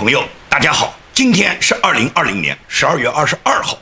朋友，大家好，今天是2020年12月22号，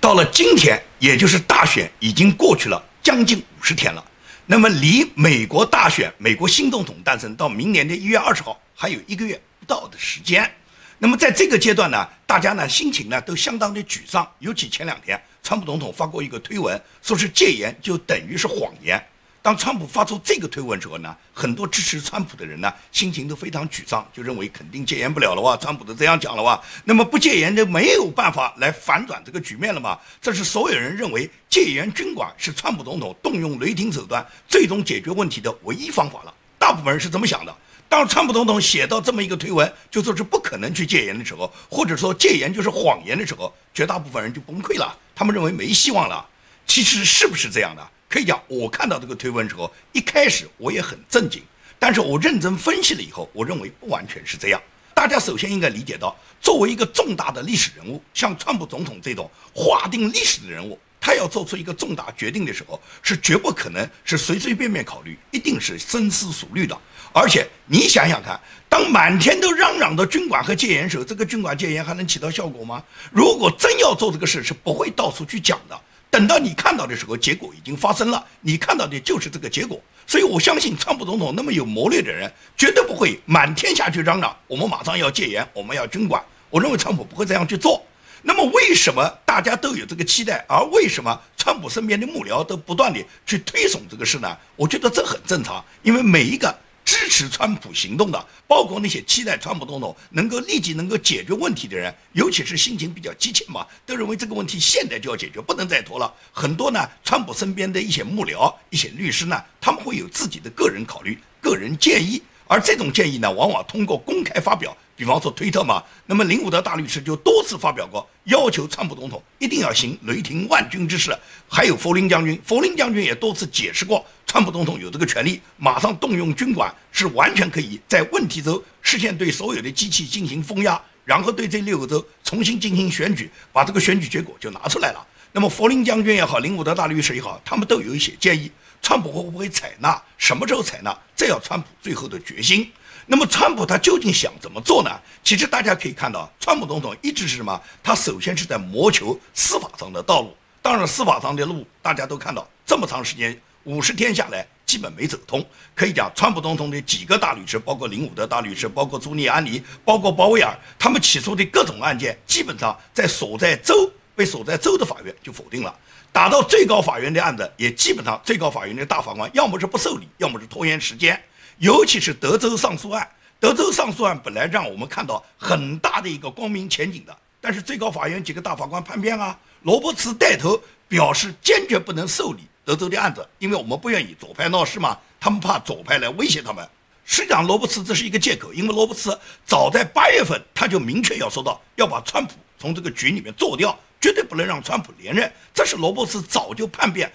到了今天，也就是大选已经过去了将近50天了。那么离美国大选、美国新总统诞生到明年的1月20号还有1个月不到的时间。那么在这个阶段呢，大家呢心情呢都相当的沮丧，尤其前2天，川普总统发过一个推文，说是戒严就等于是谎言。当川普发出这个推文之后呢，很多支持川普的人呢，心情都非常沮丧，就认为肯定戒严不了了哇，川普都这样讲了哇，那么不戒严就没有办法来反转这个局面了嘛。这是所有人认为戒严军管是川普总统动用雷霆手段最终解决问题的唯一方法了。大部分人是这么想的。当川普总统写到这么一个推文，就说是不可能去戒严的时候，或者说戒严就是谎言的时候，绝大部分人就崩溃了，他们认为没希望了。其实是不是这样的？可以讲，我看到这个推文之后，一开始我也很震惊，但是我认真分析了以后，我认为不完全是这样。大家首先应该理解到，作为一个重大的历史人物，像川普总统这种划定历史的人物，他要做出一个重大决定的时候，是绝不可能是随随便便考虑，一定是深思熟虑的。而且你想想看，当满天都嚷嚷的军管和戒严时候，这个军管戒严还能起到效果吗？如果真要做这个事，是不会到处去讲的。等到你看到的时候，结果已经发生了，你看到的就是这个结果。所以我相信川普总统那么有谋略的人，绝对不会满天下去嚷嚷我们马上要戒严，我们要军管。我认为川普不会这样去做。那么为什么大家都有这个期待，而为什么川普身边的幕僚都不断地去推崇这个事呢？我觉得这很正常，因为每一个支持川普行动的，包括那些期待川普总统能够立即能够解决问题的人，尤其是心情比较激切嘛，都认为这个问题现在就要解决，不能再拖了。很多呢，川普身边的一些幕僚、一些律师呢，他们会有自己的个人考虑、个人建议，而这种建议呢，往往通过公开发表，比方说推特嘛。那么林伍德大律师就多次发表过，要求川普总统一定要行雷霆万钧之事。还有弗林将军也多次解释过，川普总统有这个权利，马上动用军管，是完全可以在问题州实现对所有的机器进行封压，然后对这6个州重新进行选举，把这个选举结果就拿出来了。那么弗林将军也好，林伍德大律师也好，他们都有一些建议，川普会不会采纳，什么时候采纳，这要川普最后的决心。那么川普他究竟想怎么做呢？其实大家可以看到，川普总统一直是什么？他首先是在谋求司法上的道路。当然，司法上的路大家都看到，这么长时间50天下来，基本没走通。可以讲，川普总统的几个大律师，包括林伍德大律师，包括朱利安尼，包括鲍威尔，他们起诉的各种案件，基本上被所在州的法院就否定了。打到最高法院的案子，也基本上最高法院的大法官要么是不受理，要么是拖延时间。尤其是德州上诉案，德州上诉案本来让我们看到很大的一个光明前景的，但是最高法院几个大法官叛变啊，罗伯茨带头表示坚决不能受理德州的案子，因为我们不愿意左派闹事嘛，他们怕左派来威胁他们。实际上罗伯茨这是一个借口，因为罗伯茨早在8月份他就明确要说到要把川普从这个局里面做掉，绝对不能让川普连任。这是罗伯茨早就叛变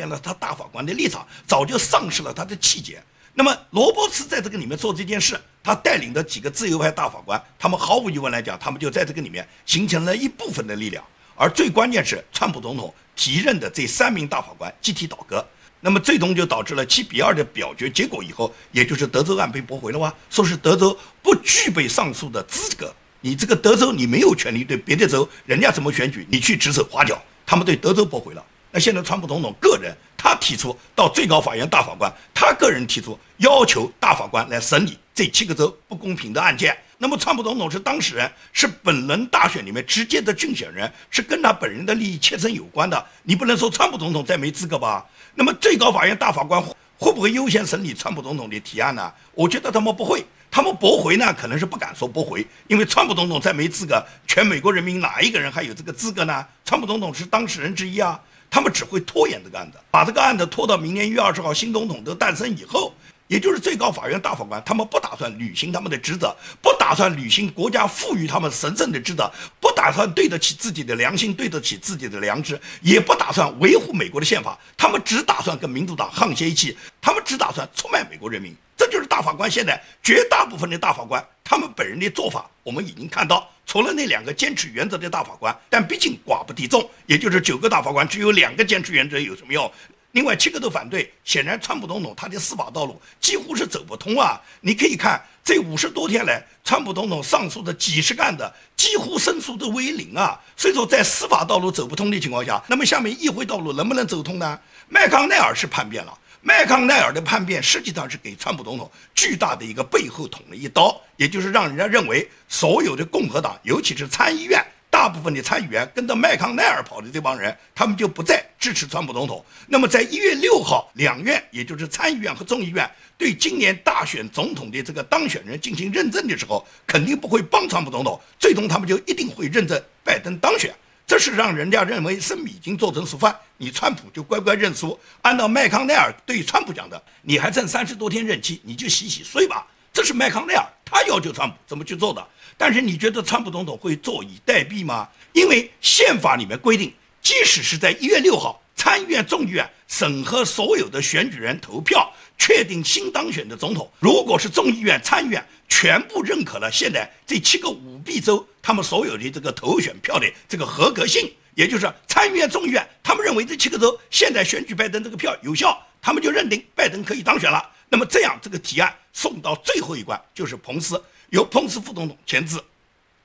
了他大法官的立场，早就丧失了他的气节。那么罗伯茨在这个里面做这件事，他带领的几个自由派大法官，他们毫无疑问来讲，他们就在这个里面形成了一部分的力量。而最关键是川普总统提任的这3名大法官集体倒戈，那么最终就导致了7-2的表决结果以后，也就是德州案被驳回了哇，说是德州不具备上诉的资格，你这个德州你没有权利对别的州人家怎么选举你去指手画脚，他们对德州驳回了。那现在川普总统个人他提出到最高法院大法官，他个人提出要求大法官来审理这7个州不公平的案件。那么川普总统是当事人，是本轮大选里面直接的竞选人，是跟他本人的利益切身有关的，你不能说川普总统再没资格吧？那么最高法院大法官会不会优先审理川普总统的提案呢？我觉得他们不会，他们驳回呢，可能是不敢说驳回，因为川普总统再没资格，全美国人民哪一个人还有这个资格呢？川普总统是当事人之一啊。他们只会拖延这个案子，把这个案子拖到明年1月20号新总统的诞生以后，也就是最高法院大法官，他们不打算履行他们的职责，不打算履行国家赋予他们神圣的职责，不打算对得起自己的良心，对得起自己的良知，也不打算维护美国的宪法，他们只打算跟民主党沆瀣一气，他们只打算出卖美国人民。这就是大法官现在绝大部分的大法官他们本人的做法，我们已经看到，除了那2个坚持原则的大法官，但毕竟寡不敌众，也就是9个大法官只有2个坚持原则有什么用？另外7个都反对，显然川普总统他的司法道路几乎是走不通啊！你可以看这50多天来，川普总统上诉的几十个案的几乎胜诉都为零啊！所以说，在司法道路走不通的情况下，那么下面议会道路能不能走通呢？麦康奈尔是叛变了。麦康奈尔的叛变实际上是给川普总统巨大的一个背后捅了一刀，也就是让人家认为所有的共和党，尤其是参议院大部分的参议员跟着麦康奈尔跑的这帮人，他们就不再支持川普总统。那么在1月6号，两院也就是参议院和众议院对今年大选总统的这个当选人进行认证的时候，肯定不会帮川普总统，最终他们就一定会认证拜登当选。这是让人家认为生米已经做成熟饭，你川普就乖乖认输。按照麦康奈尔对川普讲的，你还剩30多天任期，你就洗洗睡吧。这是麦康奈尔他要求川普怎么去做的。但是你觉得川普总统会坐以待毙吗？因为宪法里面规定，即使是在1月6号参议院、众议院审核所有的选举人投票，确定新当选的总统，如果是众议院、参议院全部认可了现在这7个舞弊州他们所有的这个投选票的这个合格性，也就是参议院、众议院他们认为这7个州现在选举拜登这个票有效，他们就认定拜登可以当选了。那么这样这个提案送到最后一关，就是彭斯，由彭斯副总统签字。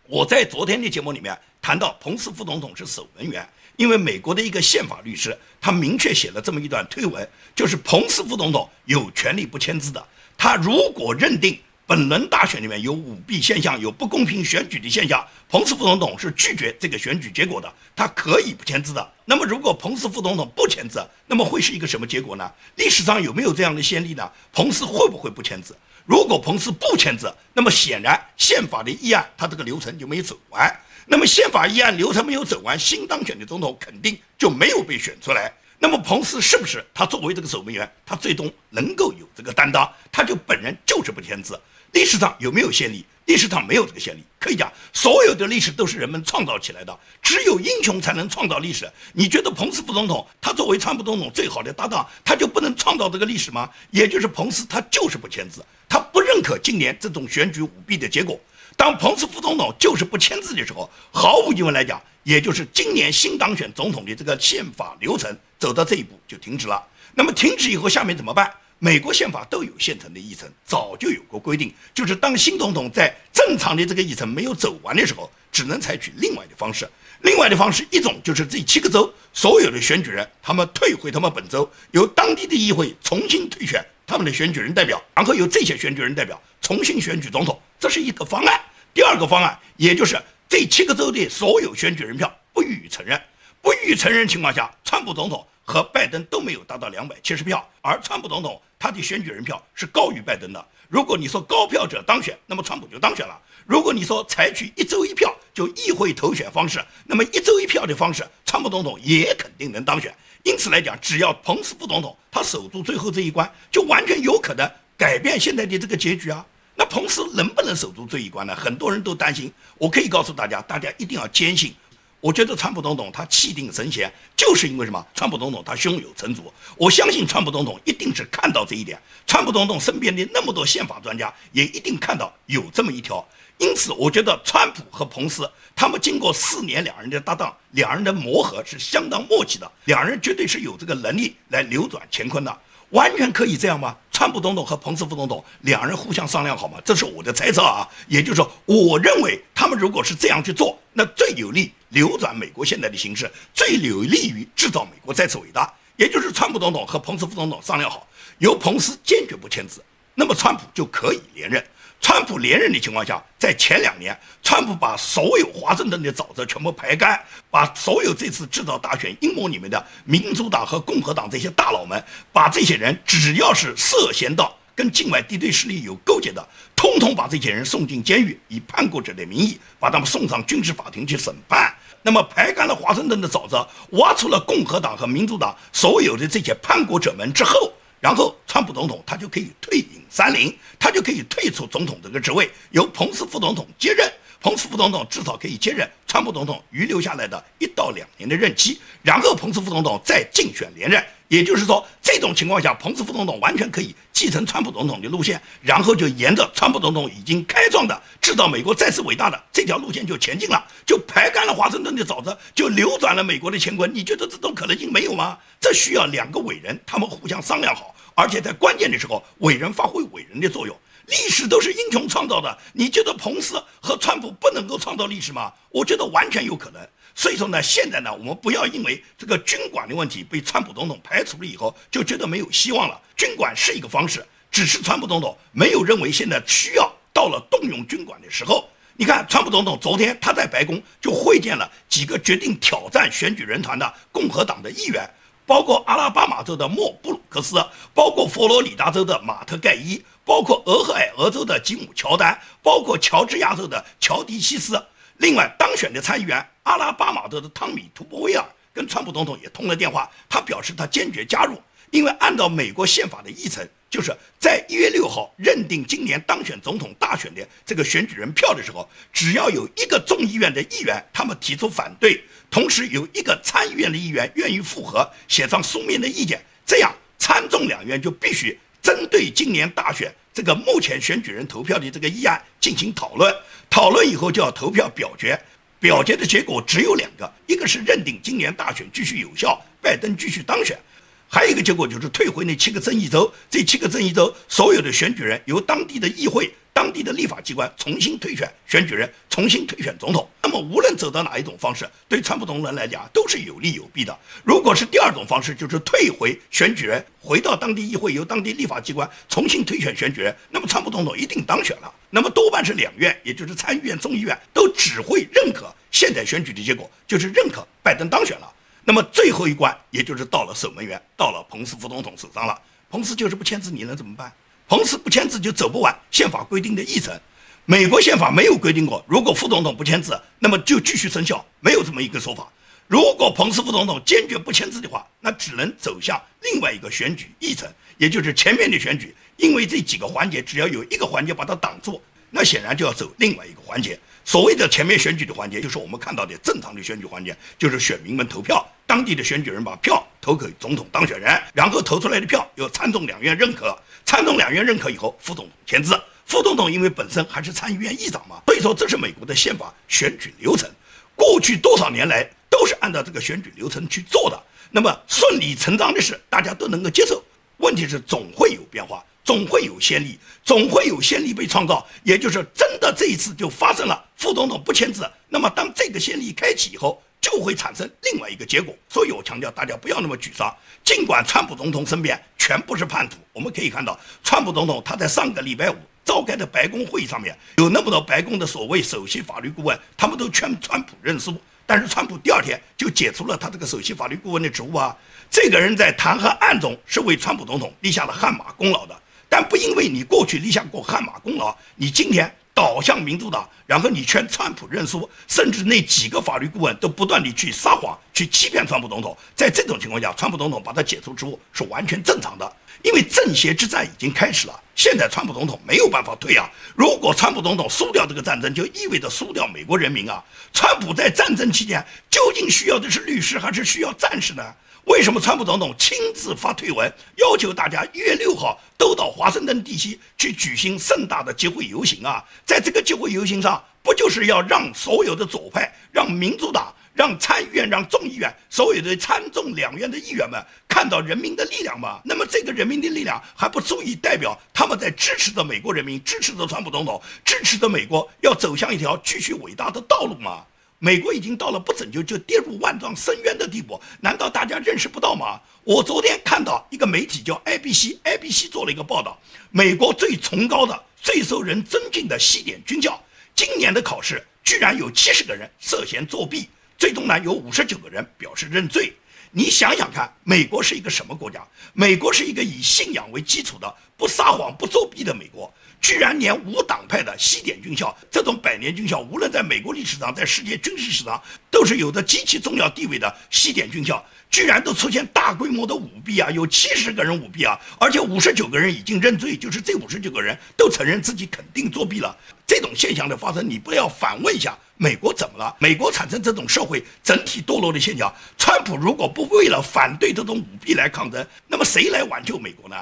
我在昨天的节目里面谈到，彭斯副总统是守门员，因为美国的一个宪法律师，他明确写了这么一段推文，就是彭斯副总统有权利不签字的。他如果认定本轮大选里面有舞弊现象，有不公平选举的现象，彭斯副总统是拒绝这个选举结果的，他可以不签字的。那么如果彭斯副总统不签字，那么会是一个什么结果呢？历史上有没有这样的先例呢？彭斯会不会不签字？如果彭斯不签字，那么显然宪法的议案他这个流程就没有走完。那么宪法议案流程没有走完，新当选的总统肯定就没有被选出来。那么彭斯是不是他作为这个守门员，他最终能够有这个担当？他就本人就是不签字。历史上有没有先例？历史上没有这个先例。可以讲，所有的历史都是人们创造起来的，只有英雄才能创造历史。你觉得彭斯副总统他作为川普总统最好的搭档，他就不能创造这个历史吗？也就是彭斯他就是不签字，他不认可今年这种选举舞弊的结果。当彭斯副总统就是不签字的时候，毫无疑问来讲，也就是今年新当选总统的这个宪法流程走到这一步就停止了。那么停止以后，下面怎么办？美国宪法都有现成的议程，早就有过规定，就是当新总统在正常的这个议程没有走完的时候，只能采取另外的方式。另外的方式，一种就是这7个州所有的选举人，他们退回他们本州，由当地的议会重新推选他们的选举人代表，然后由这些选举人代表重新选举总统，这是一个方案。第二个方案，也就是这7个州的所有选举人票不予以承认。不予以承认情况下，川普总统和拜登都没有达到270票，而川普总统他的选举人票是高于拜登的。如果你说高票者当选，那么川普就当选了；如果你说采取1州1票，就议会投选方式，那么1州1票的方式，川普总统也肯定能当选。因此来讲，只要彭斯副总统他守住最后这一关，就完全有可能改变现在的这个结局啊。那彭斯能不能守住这一关呢？很多人都担心。我可以告诉大家，大家一定要坚信。我觉得川普总统他气定神闲，就是因为什么？川普总统他胸有成竹。我相信川普总统一定是看到这一点，川普总统身边的那么多宪法专家也一定看到有这么一条。因此，我觉得川普和彭斯他们经过4年两人的搭档，两人的磨合是相当默契的，两人绝对是有这个能力来扭转乾坤的。完全可以这样吗？川普总统和彭斯副总统两人互相商量好吗？这是我的猜测啊。也就是说，我认为他们如果是这样去做，那最有利扭转美国现在的形势，最有利于制造美国再次伟大。也就是川普总统和彭斯副总统商量好，由彭斯坚决不签字，那么川普就可以连任。川普连任的情况下，在前2年，川普把所有华盛顿的沼泽全部排干，把所有这次制造大选阴谋里面的民主党和共和党这些大佬们，把这些人只要是涉嫌到跟境外敌对势力有勾结的，通通把这些人送进监狱，以叛国者的名义把他们送上军事法庭去审判。那么排干了华盛顿的沼泽，挖出了共和党和民主党所有的这些叛国者们之后，然后川普总统他就可以退隐山林，他就可以退出总统这个职位，由彭斯副总统接任。彭斯副总统至少可以接任川普总统遗留下来的1到2年的任期，然后彭斯副总统再竞选连任。也就是说，这种情况下，彭斯副总统完全可以继承川普总统的路线，然后就沿着川普总统已经开创的制造美国再次伟大的这条路线就前进了，就排干了华盛顿的沼泽，就扭转了美国的乾坤。你觉得这种可能性没有吗？这需要2个伟人，他们互相商量好，而且在关键的时候，伟人发挥伟人的作用。历史都是英雄创造的，你觉得彭斯和川普不能够创造历史吗？我觉得完全有可能。所以说呢，现在呢，我们不要因为这个军管的问题被川普总统排除了以后，就觉得没有希望了。军管是一个方式，只是川普总统没有认为现在需要到了动用军管的时候。你看，川普总统昨天他在白宫就会见了几个决定挑战选举人团的共和党的议员，包括阿拉巴马州的莫布鲁克斯，包括佛罗里达州的马特盖伊，包括俄亥俄州的吉姆乔丹，包括乔治亚州的乔迪西斯。另外，当选的参议员阿拉巴马州的汤米·图波威尔跟川普总统也通了电话，他表示他坚决加入，因为按照美国宪法的议程，就是在1月6号认定今年当选总统大选的这个选举人票的时候，只要有1个众议院的议员他们提出反对，同时有1个参议院的议员愿意附和，写上书面的意见，这样参众两院就必须针对今年大选这个目前选举人投票的这个议案进行讨论，讨论以后就要投票表决，表决的结果只有2个，一个是认定今年大选继续有效，拜登继续当选，还有一个结果就是退回那7个增议州，这7个增议州所有的选举人由当地的议会、当地的立法机关重新推选选举人，重新推选总统。那么无论走到哪一种方式，对川普总统来讲都是有利有弊的。如果是第2种方式，就是退回选举人，回到当地议会，由当地立法机关重新推选选举人，那么川普总统一定当选了。那么多半是2院，也就是参议院、众议院都只会认可现在选举的结果，就是认可拜登当选了。那么最后一关，也就是到了守门员，到了彭斯副总统手上了。彭斯就是不签字，你能怎么办？彭斯不签字就走不完宪法规定的议程。美国宪法没有规定过，如果副总统不签字，那么就继续生效，没有这么一个说法。如果彭斯副总统坚决不签字的话，那只能走向另外一个选举议程，也就是前面的选举，因为这几个环节只要有1个环节把它挡住，那显然就要走另外一个环节。所谓的前面选举的环节，就是我们看到的正常的选举环节，就是选民们投票，当地的选举人把票投给总统当选人，然后投出来的票由参众两院认可，参众两院认可以后，副总统签字。副总统因为本身还是参议院议长嘛，所以说这是美国的宪法选举流程，过去多少年来都是按照这个选举流程去做的，那么顺理成章的事大家都能够接受。问题是总会有变化，总会有先例，总会有先例被创造，也就是真的这一次就发生了副总统不签字，那么当这个先例开启以后，就会产生另外一个结果。所以我强调大家不要那么沮丧，尽管川普总统身边全部是叛徒，我们可以看到川普总统他在上个礼拜5召开的白宫会议上面，有那么多白宫的所谓首席法律顾问，他们都劝川普认输，但是川普第2天就解除了他这个首席法律顾问的职务啊。这个人在弹劾案中是为川普总统立下了汗马功劳的，但不因为你过去立下过汗马功劳，你今天倒向民主党，然后你劝川普认输，甚至那几个法律顾问都不断地去撒谎，去欺骗川普总统。在这种情况下，川普总统把他解除职务是完全正常的，因为正邪之战已经开始了，现在川普总统没有办法退啊。如果川普总统输掉这个战争，就意味着输掉美国人民啊。川普在战争期间究竟需要的是律师还是需要战士呢？为什么川普总统亲自发推文，要求大家1月6号都到华盛顿地区去举行盛大的集会游行啊？在这个集会游行上，不就是要让所有的左派、让民主党、让参议院、让众议院所有的参众两院的议员们看到人民的力量吗？那么这个人民的力量还不足以代表他们在支持着美国人民，支持着川普总统，支持着美国要走向一条继续伟大的道路吗？美国已经到了不拯救就跌入万丈深渊的地步，难道大家认识不到吗？我昨天看到一个媒体叫 ABC 做了一个报道，美国最崇高的、最受人尊敬的西点军校，今年的考试居然有70个人涉嫌作弊，最终呢有59个人表示认罪。你想想看，美国是一个什么国家？美国是一个以信仰为基础的、不撒谎、不作弊的美国。居然连无党派的西点军校这种百年军校，无论在美国历史上，在世界军事史上，都是有着极其重要地位的西点军校，居然都出现大规模的舞弊啊，有70个人舞弊啊，而且59个人已经认罪，就是这59个人都承认自己肯定作弊了。这种现象的发生，你不要反问一下美国怎么了？美国产生这种社会整体堕落的现象，川普如果不为了反对这种舞弊来抗争，那么谁来挽救美国呢？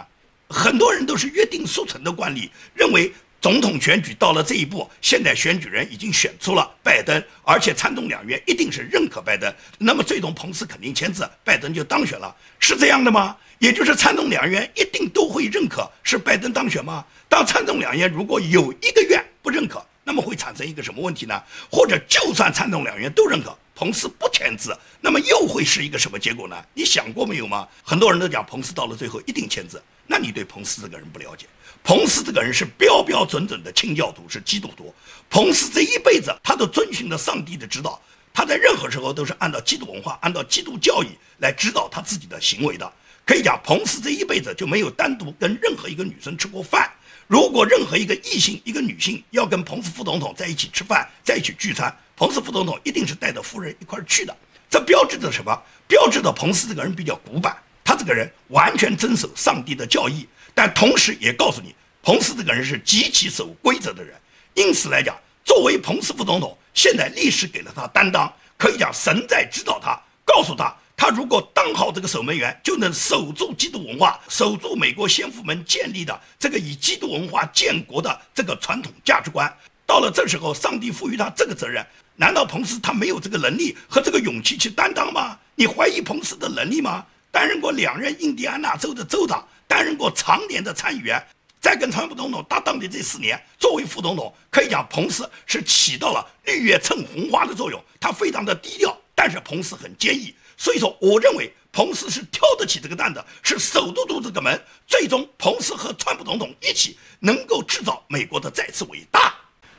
很多人都是约定俗成的惯例，认为总统选举到了这一步，现在选举人已经选出了拜登，而且参众两院一定是认可拜登，那么最终彭斯肯定签字，拜登就当选了，是这样的吗？也就是参众两院一定都会认可是拜登当选吗？当参众两院如果有一个院不认可，那么会产生一个什么问题呢？或者就算参众两院都认可，彭斯不签字，那么又会是一个什么结果呢？你想过没有吗？很多人都讲彭斯到了最后一定签字，那你对彭斯这个人不了解。彭斯这个人是标标准准的清教徒，是基督徒。彭斯这一辈子他都遵循着上帝的指导，他在任何时候都是按照基督文化、按照基督教义来指导他自己的行为的。可以讲，彭斯这一辈子就没有单独跟任何一个女生吃过饭。如果任何一个异性、一个女性要跟彭斯副总统在一起吃饭、在一起聚餐，彭斯副总统一定是带着夫人一块去的。这标志着什么？标志着彭斯这个人比较古板，他这个人完全遵守上帝的教义，但同时也告诉你，彭斯这个人是极其守规则的人。因此来讲，作为彭斯副总统，现在历史给了他担当，可以讲神在指导他，告诉他，他如果当好这个守门员，就能守住基督文化，守住美国先父们建立的这个以基督文化建国的这个传统价值观。到了这时候，上帝赋予他这个责任，难道彭斯他没有这个能力和这个勇气去担当吗？你怀疑彭斯的能力吗？担任过2任印第安纳州的州长，担任过常年的参议员，在跟川普总统搭档的这4年，作为副总统，可以讲彭斯是起到了绿叶衬红花的作用。他非常的低调，但是彭斯很坚毅。所以说，我认为彭斯是挑得起这个担的，是守得住这个门。最终，彭斯和川普总统一起能够制造美国的再次伟大。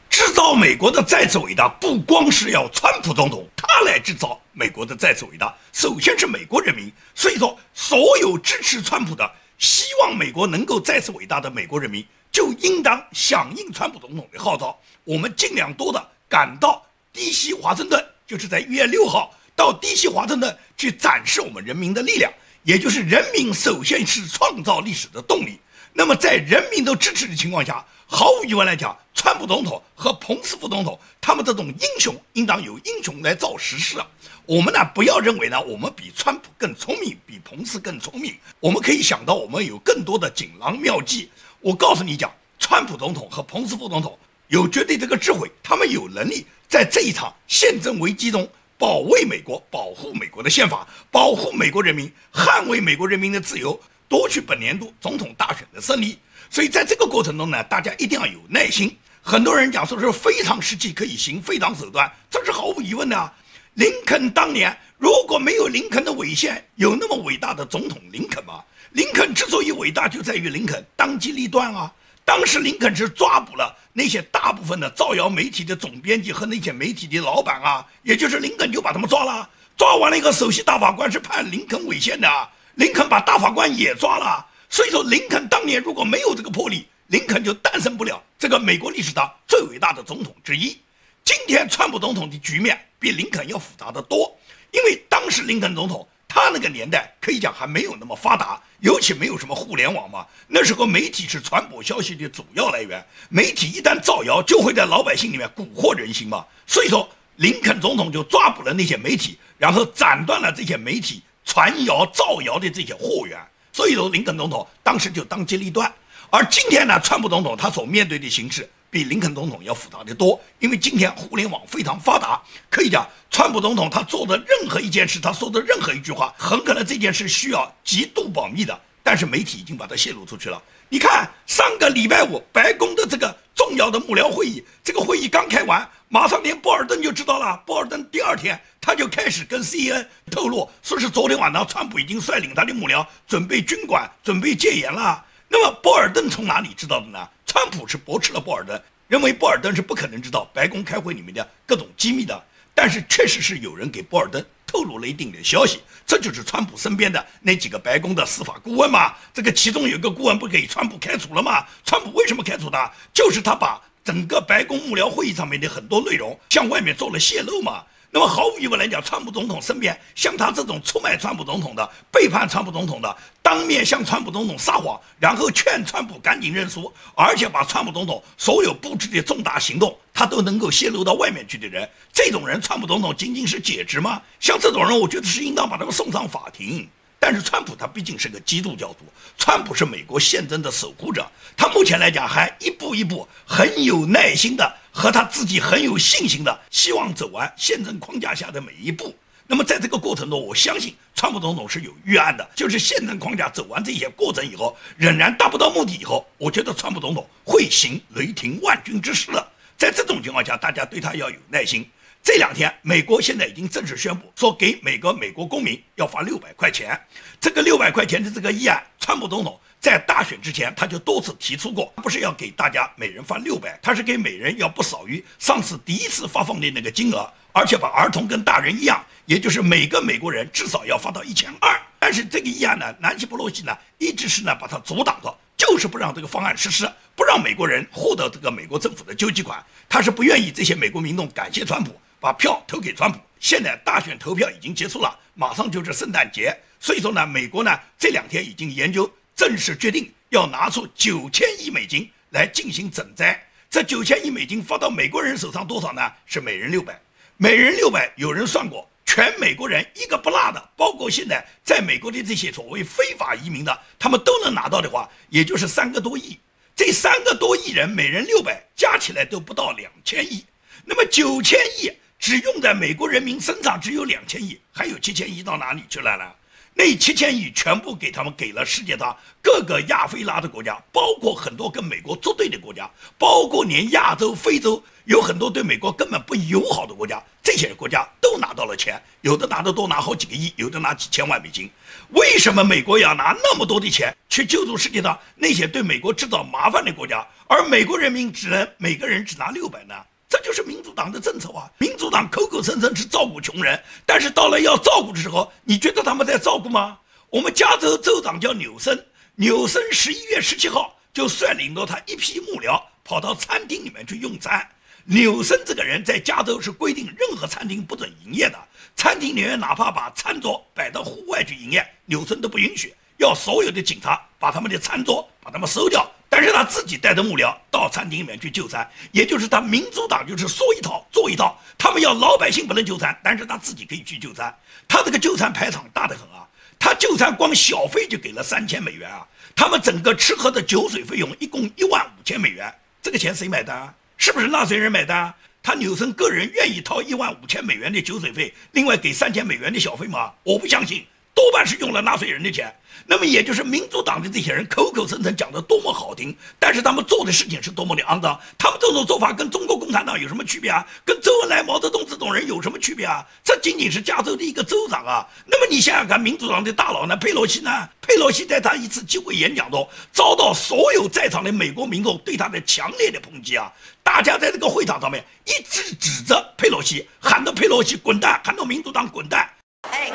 制造美国的再次伟大，不光是要川普总统他来制造美国的再次伟大，首先是美国人民。所以说，所有支持川普的、希望美国能够再次伟大的美国人民，就应当响应川普总统的号召，我们尽量多的赶到DC华盛顿，就是在1月6号到DC华盛顿去展示我们人民的力量，也就是人民首先是创造历史的动力。那么在人民都支持的情况下，毫无疑问来讲，川普总统和彭斯副总统他们这种英雄应当由英雄来造时势。我们呢，不要认为呢我们比川普更聪明，比彭斯更聪明，我们可以想到我们有更多的锦囊妙计。我告诉你讲，川普总统和彭斯副总统有绝对这个智慧，他们有能力在这一场宪政危机中保卫美国，保护美国的宪法，保护美国人民，捍卫美国人民的自由，夺取本年度总统大选的胜利。所以在这个过程中呢，大家一定要有耐心。很多人讲说是非常时期可以行非常手段，这是毫无疑问的啊。林肯当年如果没有林肯的违宪，有那么伟大的总统林肯吗？林肯之所以伟大，就在于林肯当机立断啊。当时林肯是抓捕了那些大部分的造谣媒体的总编辑和那些媒体的老板啊，也就是林肯就把他们抓了。抓完了一个首席大法官是判林肯违宪的啊，林肯把大法官也抓了。所以说，林肯当年如果没有这个魄力，林肯就诞生不了这个美国历史上最伟大的总统之一。今天川普总统的局面比林肯要复杂的多，因为当时林肯总统他那个年代可以讲还没有那么发达，尤其没有什么互联网嘛，那时候媒体是传播消息的主要来源，媒体一旦造谣就会在老百姓里面蛊惑人心嘛。所以说，林肯总统就抓捕了那些媒体，然后斩断了这些媒体传谣造谣的这些货源。所以说，林肯总统当时就当机立断。而今天呢，川普总统他所面对的形势比林肯总统要复杂的多，因为今天互联网非常发达，可以讲川普总统他做的任何一件事，他说的任何一句话，很可能这件事需要极度保密的，但是媒体已经把它泄露出去了。你看上个礼拜五白宫的这个重要的幕僚会议，这个会议刚开完，马上连波尔顿就知道了。波尔顿第2天他就开始跟 CNN 透露，说是昨天晚上川普已经率领他的幕僚准备军管，准备戒严了。那么波尔顿从哪里知道的呢？川普是驳斥了波尔顿，认为波尔顿是不可能知道白宫开会里面的各种机密的，但是确实是有人给波尔顿透露了一定的消息，这就是川普身边的那几个白宫的司法顾问嘛。这个其中有一个顾问不给川普开除了吗？川普为什么开除他？就是他把整个白宫幕僚会议上面的很多内容向外面做了泄露嘛。那么毫无疑问来讲，川普总统身边像他这种出卖川普总统的、背叛川普总统的、当面向川普总统撒谎，然后劝川普赶紧认输，而且把川普总统所有布置的重大行动他都能够泄露到外面去的人，这种人川普总统仅仅是解职吗？像这种人，我觉得是应当把他们送上法庭。但是川普他毕竟是个基督教徒，川普是美国宪政的守护者，他目前来讲还一步一步很有耐心的和他自己很有信心的希望走完宪政框架下的每一步。那么在这个过程中，我相信川普总统是有预案的，就是宪政框架走完这些过程以后，仍然达不到目的以后，我觉得川普总统会行雷霆万钧之势的。在这种情况下，大家对他要有耐心。这2天，美国现在已经正式宣布说，给每个美国公民要发600块钱。这个600块钱的这个议案，川普总统在大选之前他就多次提出过，不是要给大家每人发600，他是给每人要不少于上次第一次发放的那个金额，而且把儿童跟大人一样，也就是每个美国人至少要发到1200。但是这个议案呢，南希·佩洛西呢一直是把它阻挡着，就是不让这个方案实施，不让美国人获得这个美国政府的救济款。他是不愿意这些美国民众感谢川普，把票投给川普。现在大选投票已经结束了，马上就是圣诞节，所以说呢，美国呢这2天已经研究，正式决定要拿出9000亿美金来进行赈灾。这9000亿美金发到美国人手上多少呢？是每人600，每人600，有人算过，全美国人一个不落的，包括现在在美国的这些所谓非法移民的，他们都能拿到的话，也就是3个多亿。这3个多亿人每人600，加起来都不到2000亿。那么9000亿只用在美国人民身上只有2000亿，还有7000亿到哪里去了呢？那7000亿全部给他们给了世界上各个亚非拉的国家，包括很多跟美国作对的国家，包括连亚洲、非洲有很多对美国根本不友好的国家，这些国家都拿到了钱，有的拿的多，拿好几个亿，有的拿几千万美金。为什么美国要拿那么多的钱去救助世界上那些对美国制造麻烦的国家，而美国人民每个人只拿600呢？这就是民主党的政策啊！民主党口口声声是照顾穷人，但是到了要照顾的时候，你觉得他们在照顾吗？我们加州州长叫纽森11月17号就率领着他一批幕僚跑到餐厅里面去用餐。纽森这个人在加州是规定任何餐厅不准营业的，餐厅里面哪怕把餐桌摆到户外去营业，纽森都不允许，要所有的警察把他们的餐桌把他们收掉。但是他自己带着幕僚到餐厅里面去就餐，也就是他民主党就是说一套做一套，他们要老百姓不能就餐，但是他自己可以去就餐。他这个就餐排场大得很啊，他就餐光小费就给了3000美元啊，他们整个吃喝的酒水费用一共15000美元，这个钱谁买单啊？是不是纳税人买单啊？他纽森个人愿意掏15000美元的酒水费，另外给3000美元的小费吗？我不相信，多半是用了纳税人的钱。那么也就是民主党的这些人口口声声讲的多么好听，但是他们做的事情是多么的肮脏。他们这种做法跟中国共产党有什么区别啊？跟周恩来、毛泽东这种人有什么区别啊？这仅仅是加州的一个州长啊。那么你想想看，民主党的大佬呢，佩洛西呢？佩洛西在他一次机会演讲中遭到所有在场的美国民众对他的强烈的抨击啊！大家在这个会场上面一直指着佩洛西，喊到佩洛西滚蛋，喊到民主党滚蛋。Hey.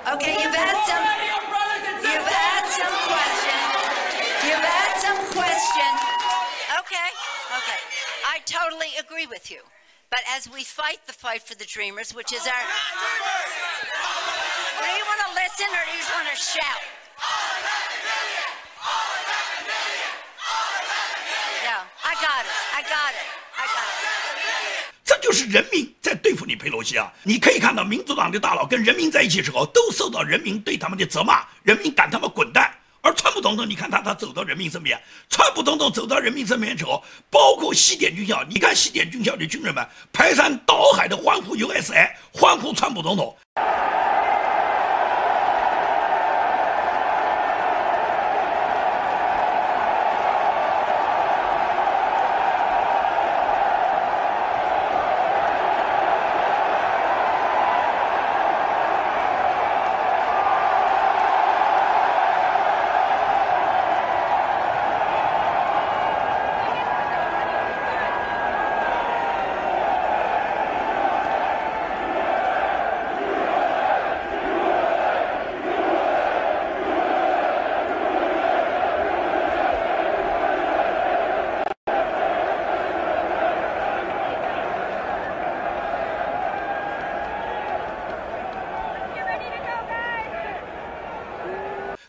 Okay, you've asked some questions. Okay. I totally agree with you. But as we fight the fight for the Dreamers, which is our... Do you want to listen or do you just want to shout? Yeah, I got it. 这就是人民在对付你佩洛西啊！你可以看到民主党的大佬跟人民在一起的时候，都受到人民对他们的责骂，人民赶他们滚蛋。而川普总统，你看他走到人民身边，川普总统走到人民身边的时候，包括西点军校，你看西点军校的军人们排山倒海的欢呼 USA， 欢呼川普总统。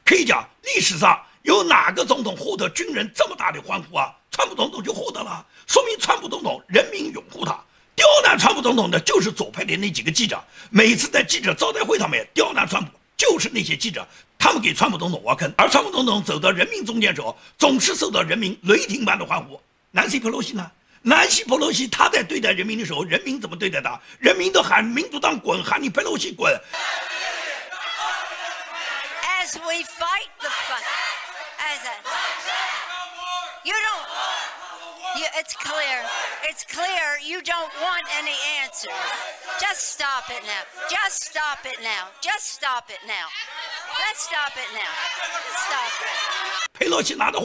可以讲历史上有哪个总统获得军人这么大的欢呼啊？川普总统就获得了，说明川普总统人民拥护他。刁难川普总统的就是左派的那几个记者，每次在记者招待会上面刁难川普，就是那些记者，他们给川普总统挖坑，而川普总统走到人民中间的时候，总是受到人民雷霆般的欢呼。南希·佩洛西呢？南希·佩洛西他在对待人民的时候，人民怎么对待他？人民都喊民主党滚，喊你佩洛西滚。As we fight the fight, you don't. It's clear. It's clear you don't want any answers. Just stop it now. Just stop it now. Just stop it now. Let's stop it now. Just stop it. 佩洛西拿着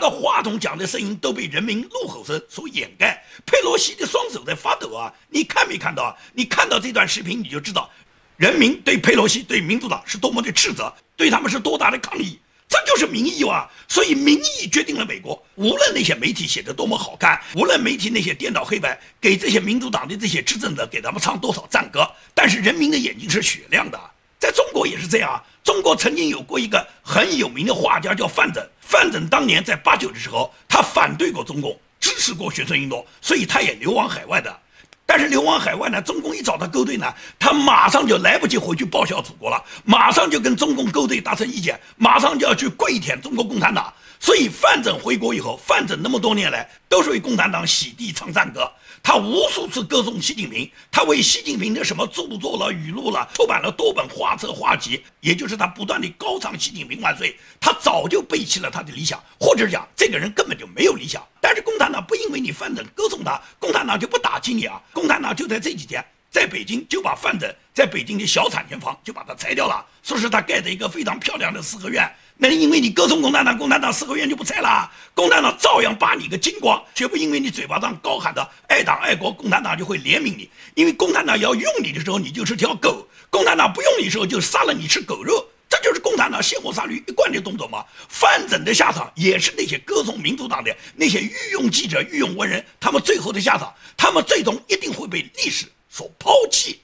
话筒讲的声音都被人民怒吼声所掩盖。佩洛西的双手在发抖啊！你看没看到？你看到这段视频你就知道，人民对佩洛西、对民主党是多么的斥责，对他们是多大的抗议。这就是民意啊！所以民意决定了美国。无论那些媒体写的多么好看，无论媒体那些颠倒黑白，给这些民主党的这些执政者给他们唱多少赞歌，但是人民的眼睛是雪亮的。在中国也是这样，中国曾经有过一个很有名的画家叫范缜。范缜当年在89的时候，他反对过中共，支持过学生运动，所以他也流亡海外的。但是流亡海外呢，中共一找他勾兑呢，他马上就来不及回去报效祖国了，马上就跟中共勾兑达成意见，马上就要去跪舔中国共产党。所以范缜回国以后，范缜那么多年来都是为共产党洗地唱赞歌，他无数次歌颂习近平，他为习近平的什么著作了、语录了，出版了多本画册画集，也就是他不断地高唱习近平万岁。他早就背弃了他的理想，或者讲这个人根本就没有理想。但是共产党不因为你范缜歌颂他，共产党就不打击你啊！共产党就在这几天在北京就把范缜在北京的小产权房就把它拆掉了，说是他盖的一个非常漂亮的四合院。那因为你歌颂共产党，共产党四合院就不拆了，共产党照样扒你个精光，绝不因为你嘴巴上高喊的爱党爱国，共产党就会怜悯你。因为共产党要用你的时候，你就是条狗；共产党不用你的时候，就杀了你吃狗肉。这就是共产党卸磨杀驴一贯的动作嘛。范缜的下场也是那些歌颂民主党的那些御用记者、御用文人，他们最后的下场，他们最终一定会被历史所抛弃。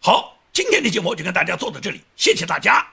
好，今天的节目就跟大家做到这里，谢谢大家。